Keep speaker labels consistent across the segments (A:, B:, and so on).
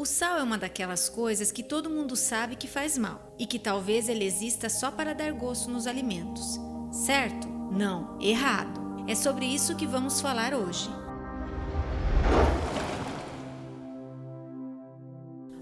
A: O sal é uma daquelas coisas que todo mundo sabe que faz mal e que talvez ele exista só para dar gosto nos alimentos. Certo? Não, errado. É sobre isso que vamos falar hoje.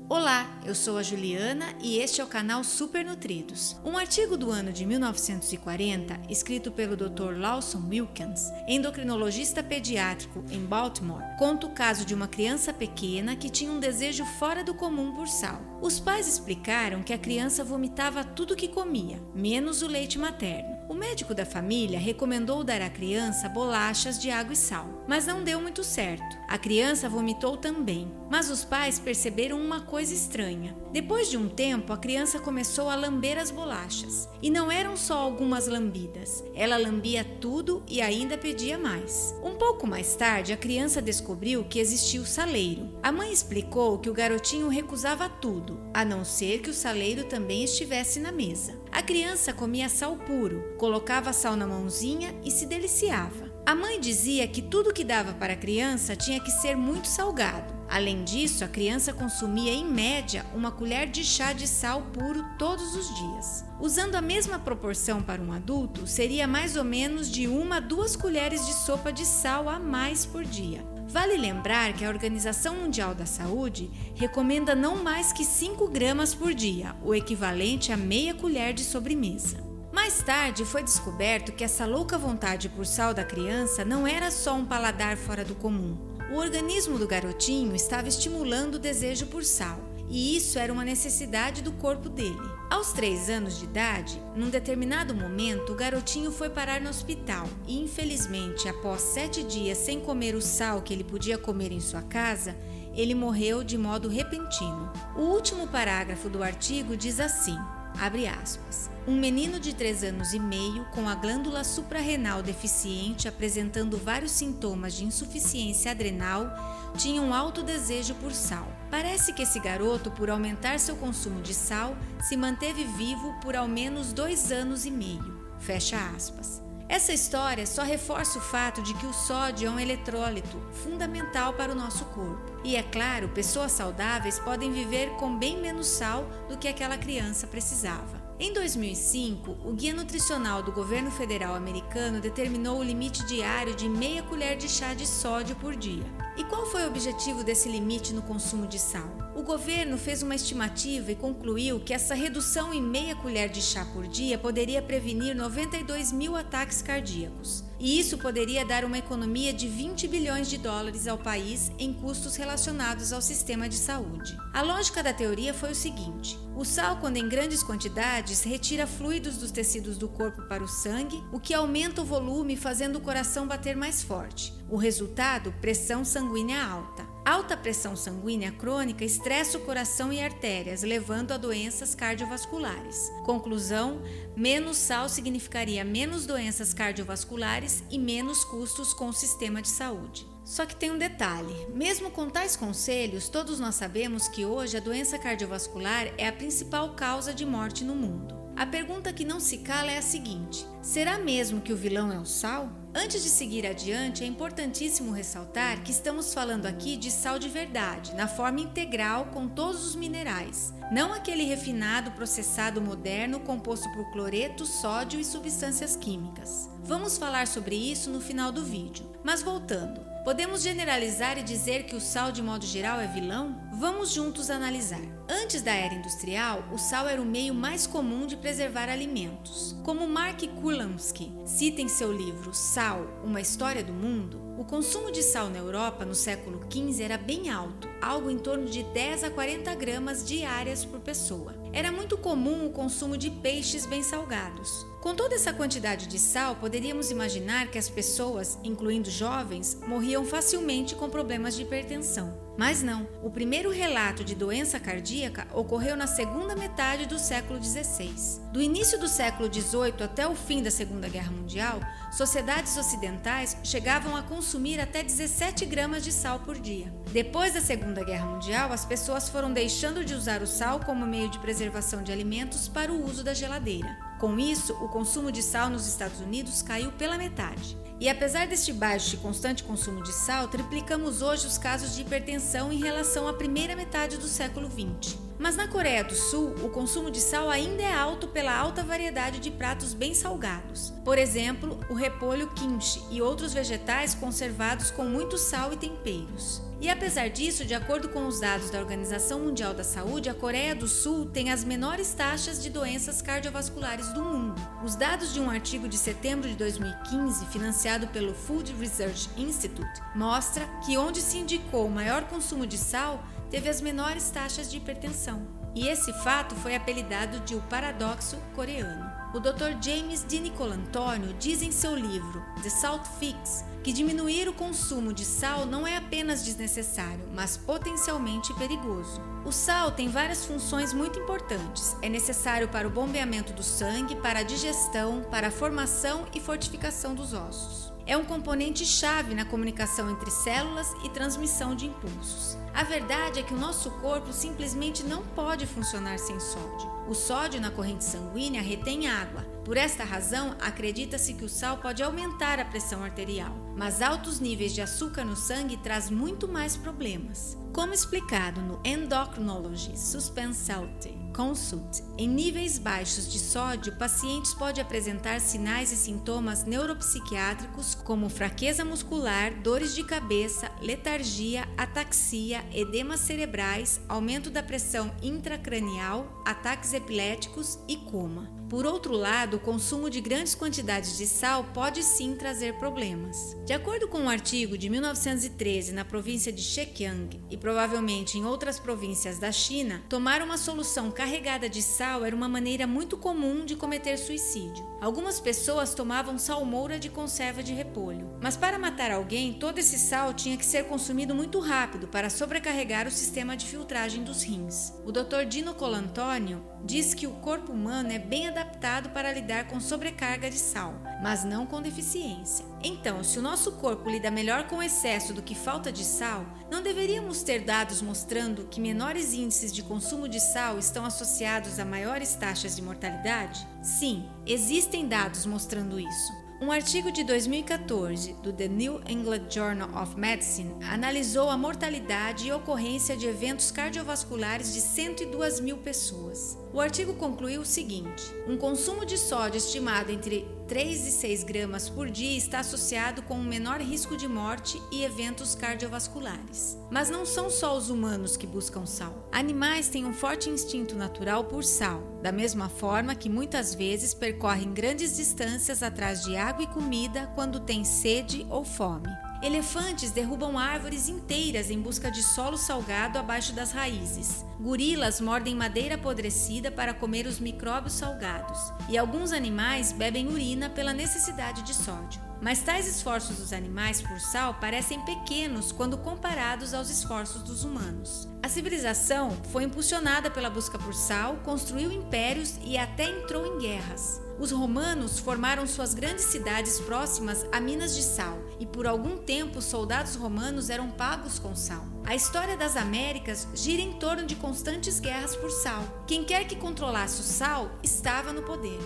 A: Olá, eu sou a Juliana e este é o canal Super Nutridos. Um artigo do ano de 1940, escrito pelo Dr. Lawson Wilkins, endocrinologista pediátrico em Baltimore, conta o caso de uma criança pequena que tinha um desejo fora do comum por sal. Os pais explicaram que a criança vomitava tudo que comia, menos o leite materno. O médico da família recomendou dar à criança bolachas de água e sal, mas não deu muito certo. A criança vomitou também, mas os pais perceberam uma coisa estranha. Depois de um tempo, a criança começou a lamber as bolachas. E não eram só algumas lambidas, ela lambia tudo e ainda pedia mais. Um pouco mais tarde, a criança descobriu que existia o saleiro. A mãe explicou que o garotinho recusava tudo, a não ser que o saleiro também estivesse na mesa. A criança comia sal puro, colocava sal na mãozinha e se deliciava. A mãe dizia que tudo que dava para a criança tinha que ser muito salgado. Além disso, a criança consumia em média uma colher de chá de sal puro todos os dias. Usando a mesma proporção para um adulto, seria mais ou menos de 1 a 2 colheres de sopa de sal a mais por dia. Vale lembrar que a Organização Mundial da Saúde recomenda não mais que 5 gramas por dia, o equivalente a meia colher de sobremesa. Mais tarde foi descoberto que essa louca vontade por sal da criança não era só um paladar fora do comum. O organismo do garotinho estava estimulando o desejo por sal, e isso era uma necessidade do corpo dele. Aos 3 anos de idade, num determinado momento, o garotinho foi parar no hospital e, infelizmente, após 7 dias sem comer o sal que ele podia comer em sua casa, ele morreu de modo repentino. O último parágrafo do artigo diz assim, abre aspas, um menino de 3 anos e meio com a glândula suprarrenal deficiente apresentando vários sintomas de insuficiência adrenal tinha um alto desejo por sal. Parece que esse garoto, por aumentar seu consumo de sal, se manteve vivo por ao menos 2 anos e meio. Fecha aspas. Essa história só reforça o fato de que o sódio é um eletrólito fundamental para o nosso corpo. E é claro, pessoas saudáveis podem viver com bem menos sal do que aquela criança precisava. Em 2005, o Guia Nutricional do Governo Federal Americano determinou o limite diário de meia colher de chá de sódio por dia. E qual foi o objetivo desse limite no consumo de sal? O governo fez uma estimativa e concluiu que essa redução em meia colher de chá por dia poderia prevenir 92 mil ataques cardíacos. E isso poderia dar uma economia de 20 bilhões de dólares ao país em custos relacionados ao sistema de saúde. A lógica da teoria foi o seguinte: o sal, quando em grandes quantidades, retira fluidos dos tecidos do corpo para o sangue, o que aumenta o volume, fazendo o coração bater mais forte. O resultado, pressão sanguínea alta. Alta pressão sanguínea crônica estressa o coração e artérias, levando a doenças cardiovasculares. Conclusão: menos sal significaria menos doenças cardiovasculares e menos custos com o sistema de saúde. Só que tem um detalhe: mesmo com tais conselhos, todos nós sabemos que hoje a doença cardiovascular é a principal causa de morte no mundo. A pergunta que não se cala é a seguinte: será mesmo que o vilão é o sal? Antes de seguir adiante, é importantíssimo ressaltar que estamos falando aqui de sal de verdade, na forma integral com todos os minerais, não aquele refinado processado moderno composto por cloreto, sódio e substâncias químicas. Vamos falar sobre isso no final do vídeo. Mas voltando, podemos generalizar e dizer que o sal de modo geral é vilão? Vamos juntos analisar. Antes da era industrial, o sal era o meio mais comum de preservar alimentos. Como Mark Kurlansky cita em seu livro Sal, Uma História do Mundo, o consumo de sal na Europa no século XV era bem alto, algo em torno de 10 a 40 gramas diárias por pessoa. Era muito comum o consumo de peixes bem salgados. Com toda essa quantidade de sal, poderíamos imaginar que as pessoas, incluindo jovens, morriam facilmente com problemas de hipertensão. Mas não, o primeiro relato de doença cardíaca ocorreu na segunda metade do século XVI. Do início do século XVIII até o fim da Segunda Guerra Mundial, sociedades ocidentais chegavam a consumir até 17 gramas de sal por dia. Depois da Segunda Guerra Mundial, as pessoas foram deixando de usar o sal como meio de preservação de alimentos para o uso da geladeira. Com isso, o consumo de sal nos Estados Unidos caiu pela metade. E apesar deste baixo e constante consumo de sal, triplicamos hoje os casos de hipertensão em relação à primeira metade do século XX. Mas na Coreia do Sul, o consumo de sal ainda é alto pela alta variedade de pratos bem salgados. Por exemplo, o repolho kimchi e outros vegetais conservados com muito sal e temperos. E apesar disso, de acordo com os dados da Organização Mundial da Saúde, a Coreia do Sul tem as menores taxas de doenças cardiovasculares do mundo. Os dados de um artigo de setembro de 2015, financiado pelo Food Research Institute, mostra que onde se indicou o maior consumo de sal, teve as menores taxas de hipertensão. E esse fato foi apelidado de o paradoxo coreano. O Dr. James Di Nicolantonio diz em seu livro The Salt Fix que diminuir o consumo de sal não é apenas desnecessário, mas potencialmente perigoso. O sal tem várias funções muito importantes. É necessário para o bombeamento do sangue, para a digestão, para a formação e fortificação dos ossos. É um componente-chave na comunicação entre células e transmissão de impulsos. A verdade é que o nosso corpo simplesmente não pode funcionar sem sódio. O sódio na corrente sanguínea retém água. Por esta razão, acredita-se que o sal pode aumentar a pressão arterial, mas altos níveis de açúcar no sangue traz muito mais problemas. Como explicado no Endocrinology Suspensalty Consult, em níveis baixos de sódio, pacientes podem apresentar sinais e sintomas neuropsiquiátricos como fraqueza muscular, dores de cabeça, letargia, ataxia, edemas cerebrais, aumento da pressão intracranial, ataques epiléticos e coma. Por outro lado, o consumo de grandes quantidades de sal pode sim trazer problemas. De acordo com um artigo de 1913 na província de Zhejiang e provavelmente em outras províncias da China, tomar uma solução carregada de sal era uma maneira muito comum de cometer suicídio. Algumas pessoas tomavam salmoura de conserva de repolho. Mas para matar alguém, todo esse sal tinha que ser consumido muito rápido para sobrecarregar o sistema de filtragem dos rins. O Dr. Di Nicolantonio diz que o corpo humano é bem adaptado para lidar com sobrecarga de sal, mas não com deficiência. Então, se o nosso corpo lida melhor com excesso do que falta de sal, não deveríamos ter dados mostrando que menores índices de consumo de sal estão associados a maiores taxas de mortalidade? Sim, existem dados mostrando isso. Um artigo de 2014 do The New England Journal of Medicine analisou a mortalidade e ocorrência de eventos cardiovasculares de 102 mil pessoas. O artigo concluiu o seguinte: um consumo de sódio estimado entre 3 e 6 gramas por dia está associado com um menor risco de morte e eventos cardiovasculares. Mas não são só os humanos que buscam sal. Animais têm um forte instinto natural por sal, da mesma forma que muitas vezes percorrem grandes distâncias atrás de água e comida quando têm sede ou fome. Elefantes derrubam árvores inteiras em busca de solo salgado abaixo das raízes. Gorilas mordem madeira apodrecida para comer os micróbios salgados. E alguns animais bebem urina pela necessidade de sódio. Mas tais esforços dos animais por sal parecem pequenos quando comparados aos esforços dos humanos. A civilização foi impulsionada pela busca por sal, construiu impérios e até entrou em guerras. Os romanos formaram suas grandes cidades próximas a minas de sal e por algum tempo os soldados romanos eram pagos com sal. A história das Américas gira em torno de constantes guerras por sal. Quem quer que controlasse o sal estava no poder.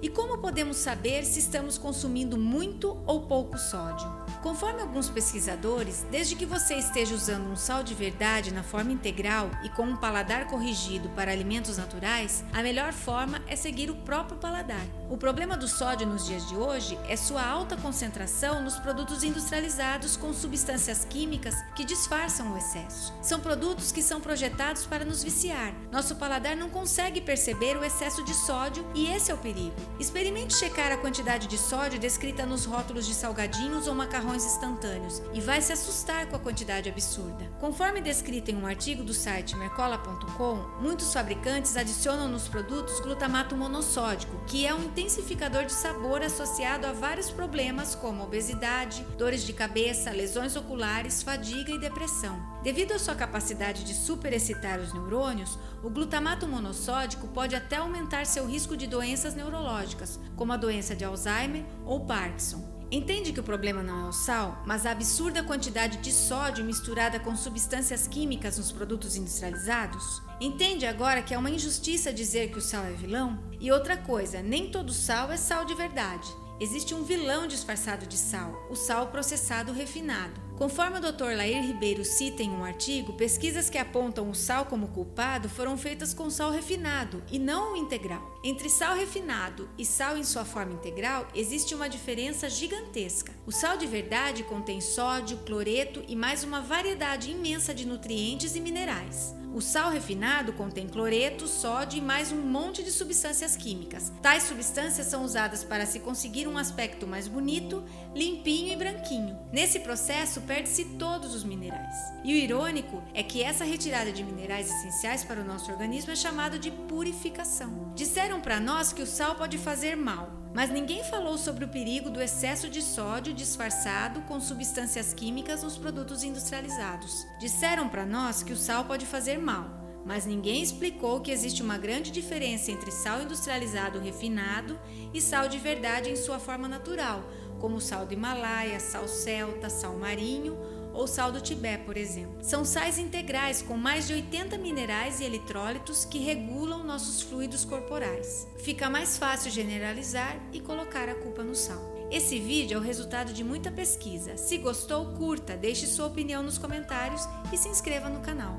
A: E como podemos saber se estamos consumindo muito ou pouco sódio? Conforme alguns pesquisadores, desde que você esteja usando um sal de verdade na forma integral e com um paladar corrigido para alimentos naturais, a melhor forma é seguir o próprio paladar. O problema do sódio nos dias de hoje é sua alta concentração nos produtos industrializados com substâncias químicas que disfarçam o excesso. São produtos que são projetados para nos viciar. Nosso paladar não consegue perceber o excesso de sódio e esse é o perigo. Experimente checar a quantidade de sódio descrita nos rótulos de salgadinhos ou macarrões instantâneos e vai se assustar com a quantidade absurda. Conforme descrito em um artigo do site mercola.com, muitos fabricantes adicionam nos produtos glutamato monossódico, que é um intensificador de sabor associado a vários problemas como obesidade, dores de cabeça, lesões oculares, fadiga e depressão. Devido à sua capacidade de superexcitar os neurônios, o glutamato monossódico pode até aumentar seu risco de doenças neurológicas, como a doença de Alzheimer ou Parkinson. Entende que o problema não é o sal, mas a absurda quantidade de sódio misturada com substâncias químicas nos produtos industrializados? Entende agora que é uma injustiça dizer que o sal é vilão? E outra coisa, nem todo sal é sal de verdade. Existe um vilão disfarçado de sal, o sal processado refinado. Conforme o Dr. Lair Ribeiro cita em um artigo, pesquisas que apontam o sal como culpado foram feitas com sal refinado e não o integral. Entre sal refinado e sal em sua forma integral, existe uma diferença gigantesca. O sal de verdade contém sódio, cloreto e mais uma variedade imensa de nutrientes e minerais. O sal refinado contém cloreto, sódio e mais um monte de substâncias químicas. Tais substâncias são usadas para se conseguir um aspecto mais bonito, limpinho e branquinho. Nesse processo, perde-se todos os minerais. E o irônico é que essa retirada de minerais essenciais para o nosso organismo é chamada de purificação. Disseram para nós que o sal pode fazer mal, mas ninguém falou sobre o perigo do excesso de sódio disfarçado com substâncias químicas nos produtos industrializados. Disseram para nós que o sal pode fazer mal, mas ninguém explicou que existe uma grande diferença entre sal industrializado refinado e sal de verdade em sua forma natural, como o sal do Himalaia, sal celta, sal marinho ou sal do Tibete, por exemplo. São sais integrais com mais de 80 minerais e eletrólitos que regulam nossos fluidos corporais. Fica mais fácil generalizar e colocar a culpa no sal. Esse vídeo é o resultado de muita pesquisa. Se gostou, curta, deixe sua opinião nos comentários e se inscreva no canal.